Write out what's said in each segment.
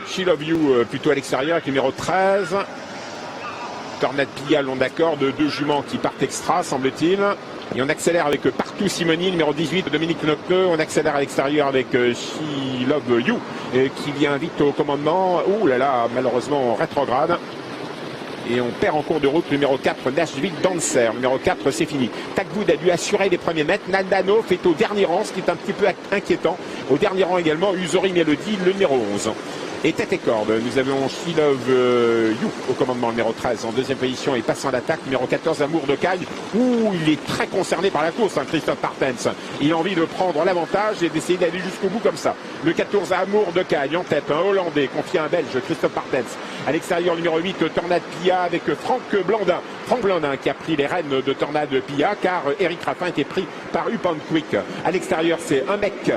She Love You plutôt à l'extérieur avec numéro 13. Tornade Pia, long d'accord, de deux juments qui partent extra, semble-t-il. Et on accélère avec Partout Simoni, numéro 18, Dominique Nocneux. On accélère à l'extérieur avec She Love You, qui vient vite au commandement. Ouh là là, malheureusement, rétrograde. Et on perd en cours de route numéro 4, Nashville Dancer. Numéro 4, c'est fini. Tagwood a dû assurer les premiers mètres. Naldanov est au dernier rang, ce qui est un petit peu inquiétant. Au dernier rang également, Usori Melody, le numéro 11. Et tête et corde, nous avons She Love You au commandement, numéro 13 en deuxième position et passant d'attaque, numéro 14 Amour de Cagne, où il est très concerné par la course, Christophe Martens. Il a envie de prendre l'avantage et d'essayer d'aller jusqu'au bout comme ça. Le 14 Amour de Cagne en tête, un Hollandais confié à un Belge, Christophe Martens. À l'extérieur, numéro 8, Tornade Pia avec Franck Blandin. Franck Blandin qui a pris les rênes de Tornade Pia car Eric Raffin était pris par Upan Quick. À l'extérieur, c'est un mec,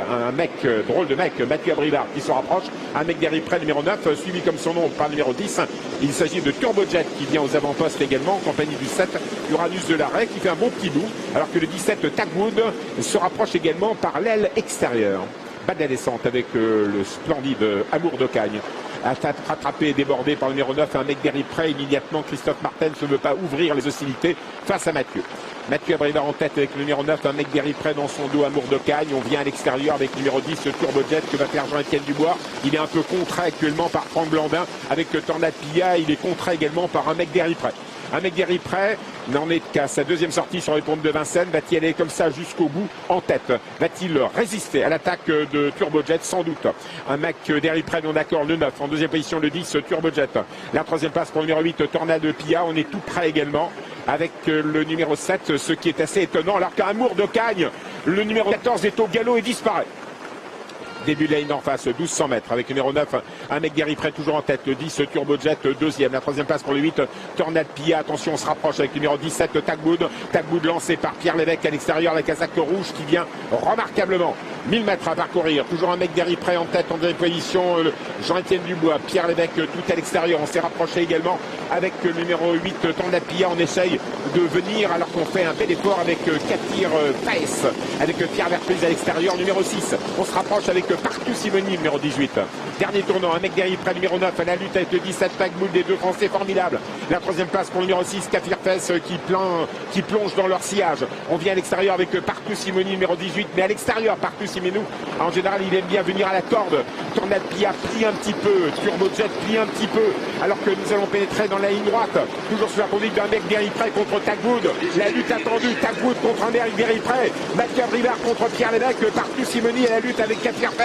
drôle de mec, Mathieu Abrivard qui se rapproche, un mec derrière près, numéro 9, suivi comme son nom par le numéro 10. Il s'agit de Turbojet qui vient aux avant-postes également en compagnie du 7, Uranus de l'Arrêt qui fait un bon petit bout, alors que le 17, Tagwood, se rapproche également par l'aile extérieure. Bas de la descente avec le splendide Amour de Cagne. Rattrapé et débordé par le numéro 9, un mec derrière près. Immédiatement, Christophe Martens ne veut pas ouvrir les hostilités face à Mathieu. Mathieu Abrivard en tête avec le numéro 9, un mec derrière près dans son dos, Amour de Cagne. On vient à l'extérieur avec le numéro 10, Turbojet que va faire Jean-Étienne Dubois. Il est un peu contraint actuellement par Franck Blandin avec Tornade Pia. Il est contraint également par un mec derrière près. Un mec derrière près n'en est qu'à sa deuxième sortie sur les pompes de Vincennes. Va-t-il aller comme ça jusqu'au bout en tête? Va-t-il résister à l'attaque de Turbojet? Sans doute. Un mec derrière près non d'accord, le 9. En deuxième position, le 10, Turbojet. La troisième place pour le numéro 8, Tornade Pia. On est tout près également avec le numéro 7, ce qui est assez étonnant. Alors qu'Amour de Cagne, le numéro 14 est au galop et disparaît. Début de la ligne en face, 1200 mètres avec le numéro 9, un mec Gary près toujours en tête, le 10 Turbojet deuxième, la troisième place pour le 8 Tornade Pia, attention on se rapproche avec le numéro 17 Tagwood lancé par Pierre Lévesque à l'extérieur, la casaque rouge qui vient remarquablement, 1000 mètres à parcourir, toujours un mec Gary près en tête en deuxième position, Jean-Étienne Dubois, Pierre Lévesque tout à l'extérieur, on s'est rapproché également avec le numéro 8 Tornade Pia, on essaye de venir alors qu'on fait un bel effort avec Katir Paes, avec Pierre Verprise à l'extérieur, numéro 6, on se rapproche avec Partout Simoni, numéro 18. Dernier tournant, un mec derrière près, numéro 9, à la lutte avec le 17 Tagwood, des deux Français formidables. La troisième place pour le numéro 6, Katir Fess qui plonge dans leur sillage. On vient à l'extérieur avec Partout Simoni, numéro 18, mais à l'extérieur, Partout Simoni, en général, il aime bien venir à la corde. Tornade Pia plie un petit peu, Turbojet plie un petit peu, alors que nous allons pénétrer dans la ligne droite. Toujours sous la conduite d'un mec derrière près contre Tagwood. La lutte attendue, Tagwood contre un mec derrière près. Mathieu Abrivard contre Pierre Lévesque, Partout Simoni à la lutte avec Katir Fess.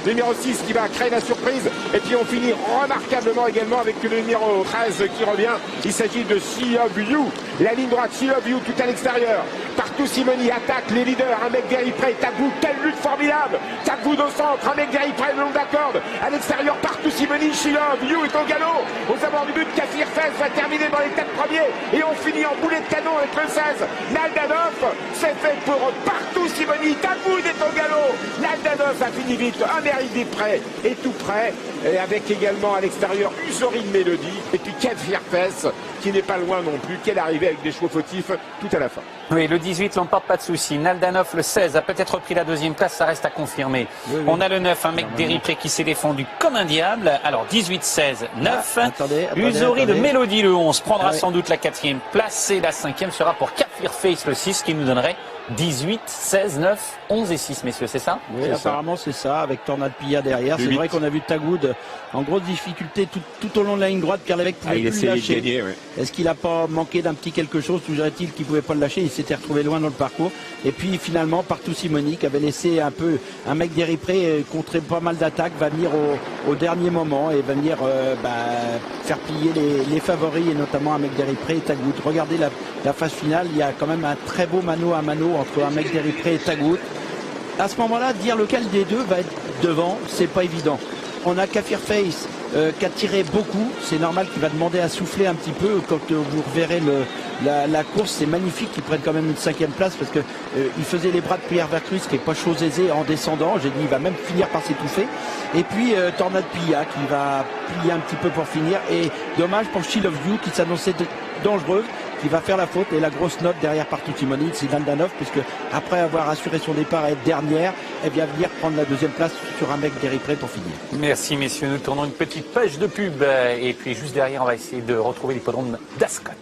Numéro 6 qui va créer la surprise. Et puis on finit remarquablement également avec le numéro 13 qui revient. Il s'agit de She Love You. La ligne droite, She Love You tout à l'extérieur. Partout Simoni attaque les leaders. Un mec derrière près. Tagwood, quelle lutte formidable. Tagwood au centre. Un mec derrière près le long de la corde. À l'extérieur, Partout Simoni. She Love You est au galop. Aux abords du but, Katir Fess va terminer dans les 4 premiers. Et on finit en boulet de canon avec le 16. Naldanov. C'est fait pour Partout Simoni. Tagwood est au galop. Naldanov a fini vite. Un mérite près et tout près, et avec également à l'extérieur Usori de Mélodie et puis Katir Fess qui n'est pas loin non plus, qui est arrivé avec des chevaux fautifs tout à la fin. Oui, le 18 l'emporte, pas de souci. Naldanov, le 16, a peut-être pris la deuxième place, ça reste à confirmer. Oui. On a le 9, un mec d'Éripré qui s'est défendu comme un diable. Alors 18, 16, 9. Usori de Mélodie, le 11, prendra sans doute la quatrième place et la cinquième sera pour Katir Fess, le 6, qui nous donnerait 18, 16, 9, 11 et 6, messieurs, c'est ça? Oui, apparemment c'est ça, avec Tornade Pia derrière. C'est vrai qu'on a vu Tagwood en grosse difficulté tout au long de la ligne droite. Pierre Lévesque pouvait plus le lâcher. Gagner, oui. Est-ce qu'il n'a pas manqué d'un petit quelque chose? Toujours est-il qu'il ne pouvait pas le lâcher, il s'était retrouvé loin dans le parcours. Et puis finalement, Partout Simoni qui avait laissé un peu un mec d'Éripré contrer pas mal d'attaques, va venir au dernier moment et va venir faire plier les favoris, et notamment un mec d'Éripré et Tagwood. Regardez la phase finale, il y a quand même un très beau mano à mano entre un mec d'Éripré et Tagwood. À ce moment-là, dire lequel des deux va être devant, c'est pas évident. On a Katir Fess qui a tiré beaucoup, c'est normal qu'il va demander à souffler un petit peu. Quand vous reverrez la course, c'est magnifique qu'il prenne quand même une cinquième place parce que il faisait les bras de Pierre Vercruz, qui n'est pas chose aisée en descendant. J'ai dit il va même finir par s'étouffer. Et puis Tornade Pia qui va plier un petit peu pour finir. Et dommage pour She Love You qui s'annonçait dangereuse. qui va faire la faute. Et la grosse note derrière Partout Simonine, c'est Naldanov, puisque après avoir assuré son départ et être dernière, elle vient venir prendre la deuxième place sur un mec d'Eripré pour finir. Merci messieurs, nous tournons une petite page de pub et puis juste derrière on va essayer de retrouver l'hippodrome d'Ascot.